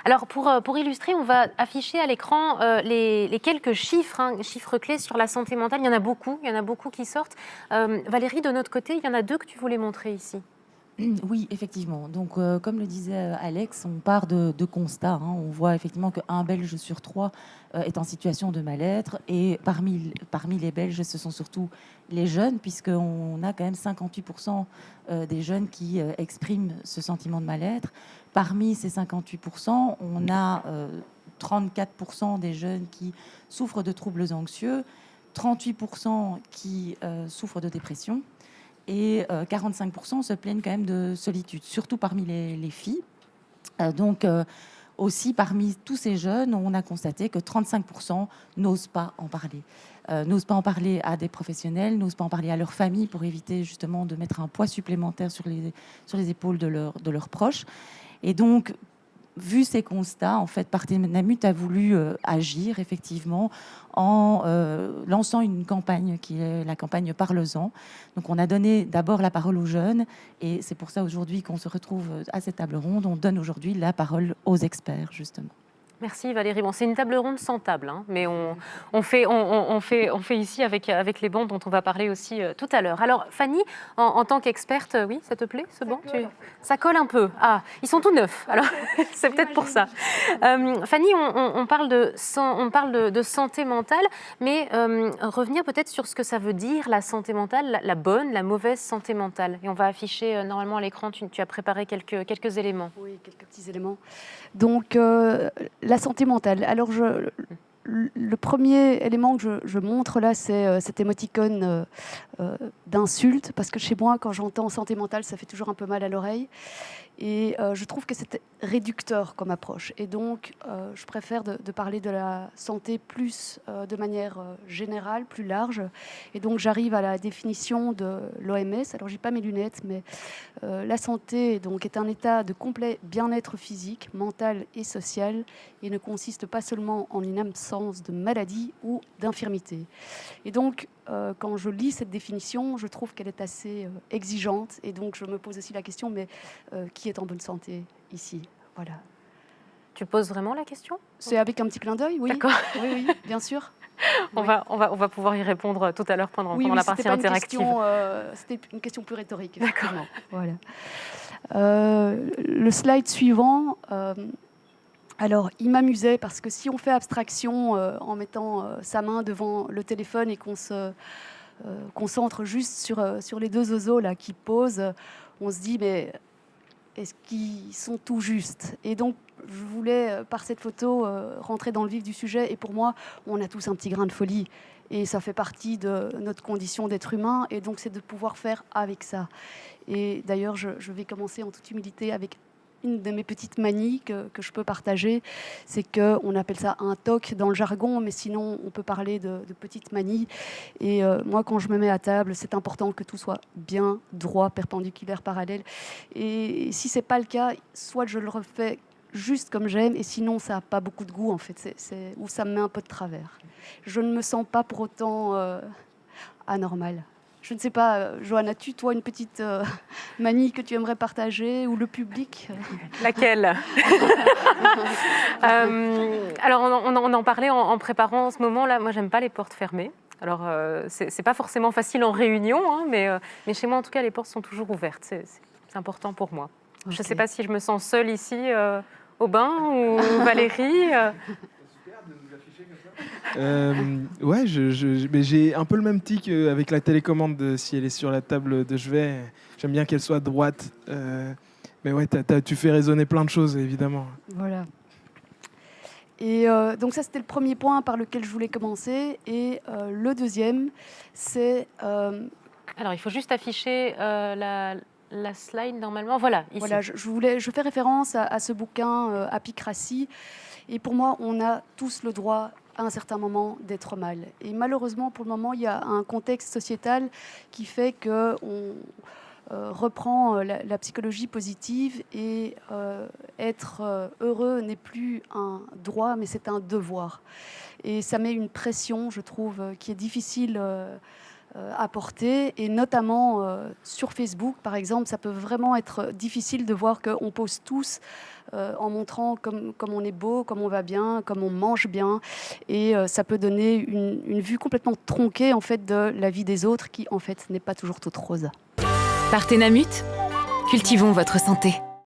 Alors, pour illustrer, on va afficher à l'écran les quelques chiffres, chiffres clés sur la santé mentale. Il y en a beaucoup qui sortent. Valérie, de notre côté, il y en a deux que tu voulais montrer ici. Oui, effectivement. Donc, comme le disait Alex, on part de constats. On voit effectivement qu'un Belge sur trois est en situation de mal-être. Et parmi les Belges, ce sont surtout les jeunes, puisqu'on a quand même 58% des jeunes qui expriment ce sentiment de mal-être. Parmi ces 58%, on a 34% des jeunes qui souffrent de troubles anxieux, 38% qui souffrent de dépression et 45% se plaignent quand même de solitude, surtout parmi les filles. Donc, aussi, parmi tous ces jeunes, on a constaté que 35% n'osent pas en parler. N'osent pas en parler à des professionnels, n'osent pas en parler à leur famille pour éviter justement de mettre un poids supplémentaire sur les épaules de leurs proches. Et donc, vu ces constats, en fait, Partenamut a voulu agir effectivement en lançant une campagne qui est la campagne Parle-en. Donc, on a donné d'abord la parole aux jeunes et c'est pour ça aujourd'hui qu'on se retrouve à cette table ronde. On donne aujourd'hui la parole aux experts, justement. Merci Valérie. Bon, c'est une table ronde sans table, mais on fait ici avec les bancs dont on va parler aussi tout à l'heure. Alors Fanny, en tant qu'experte, oui, ça te plaît ce banc? Ça colle un peu. Ah, ils sont tout neufs, alors c'est peut-être pour ça. Fanny, on parle de santé mentale, mais revenir peut-être sur ce que ça veut dire la santé mentale, la bonne, la mauvaise santé mentale. Et on va afficher normalement à l'écran, tu as préparé quelques éléments. Oui, quelques petits éléments. Donc, la santé mentale. Alors, le premier élément que je montre là, c'est cette émoticône d'insulte, parce que chez moi, quand j'entends santé mentale, ça fait toujours un peu mal à l'oreille. Et je trouve que c'est réducteur comme approche. Et donc, je préfère de parler de la santé plus de manière générale, plus large. Et donc, j'arrive à la définition de l'OMS. Alors, j'ai pas mes lunettes, mais la santé donc, est un état de complet bien-être physique, mental et social et ne consiste pas seulement en une absence de maladie ou d'infirmité. Et donc, quand je lis cette définition, je trouve qu'elle est assez exigeante. Et donc, je me pose aussi la question, mais qui est en bonne santé ici? Voilà. Tu poses vraiment la question? C'est avec un petit clin d'œil, oui. D'accord. Oui, bien sûr. On va pouvoir y répondre tout à l'heure pendant la partie interactive. C'était une question plus rhétorique. D'accord. Voilà. Le slide suivant... alors, il m'amusait parce que si on fait abstraction en mettant sa main devant le téléphone et qu'on se concentre juste sur les deux oiseaux là, qui posent, on se dit, mais est-ce qu'ils sont tout justes? Et donc, je voulais, par cette photo, rentrer dans le vif du sujet. Et pour moi, on a tous un petit grain de folie. Et ça fait partie de notre condition d'être humain. Et donc, c'est de pouvoir faire avec ça. Et d'ailleurs, je vais commencer en toute humilité avec une de mes petites manies que je peux partager, c'est qu'on appelle ça un TOC dans le jargon, mais sinon on peut parler de petites manies. Et moi, quand je me mets à table, c'est important que tout soit bien droit, perpendiculaire, parallèle. Et si c'est pas le cas, soit je le refais juste comme j'aime, et sinon ça n'a pas beaucoup de goût en fait, ou ça me met un peu de travers. Je ne me sens pas pour autant anormale. Je ne sais pas, Johanna, as-tu, toi, une petite manie que tu aimerais partager, ou le public? Laquelle? Alors, on en parlait en préparant ce moment-là. Moi, j'aime pas les portes fermées. Alors, c'est pas forcément facile en réunion, mais chez moi, en tout cas, les portes sont toujours ouvertes. C'est important pour moi. Okay. Je ne sais pas si je me sens seule ici, au bain, ou Valérie. Ouais, mais j'ai un peu le même tic avec la télécommande si elle est sur la table de chevet. J'aime bien qu'elle soit droite. Mais ouais, tu fais résonner plein de choses, évidemment. Voilà. Et donc ça, c'était le premier point par lequel je voulais commencer. Et le deuxième, c'est... Alors, il faut juste afficher la slide, normalement. Voilà, ici. Voilà, je fais référence à ce bouquin, Apicratie. Et pour moi, on a tous le droit à un certain moment d'être mal. Et malheureusement, pour le moment, il y a un contexte sociétal qui fait qu'on reprend la psychologie positive et être heureux n'est plus un droit, mais c'est un devoir. Et ça met une pression, je trouve, qui est difficile apporter, et notamment sur Facebook, par exemple, ça peut vraiment être difficile de voir qu'on pose tous en montrant comme on est beau, comme on va bien, comme on mange bien, et ça peut donner une vue complètement tronquée en fait de la vie des autres, qui en fait n'est pas toujours toute rose. Partenamut, cultivons votre santé.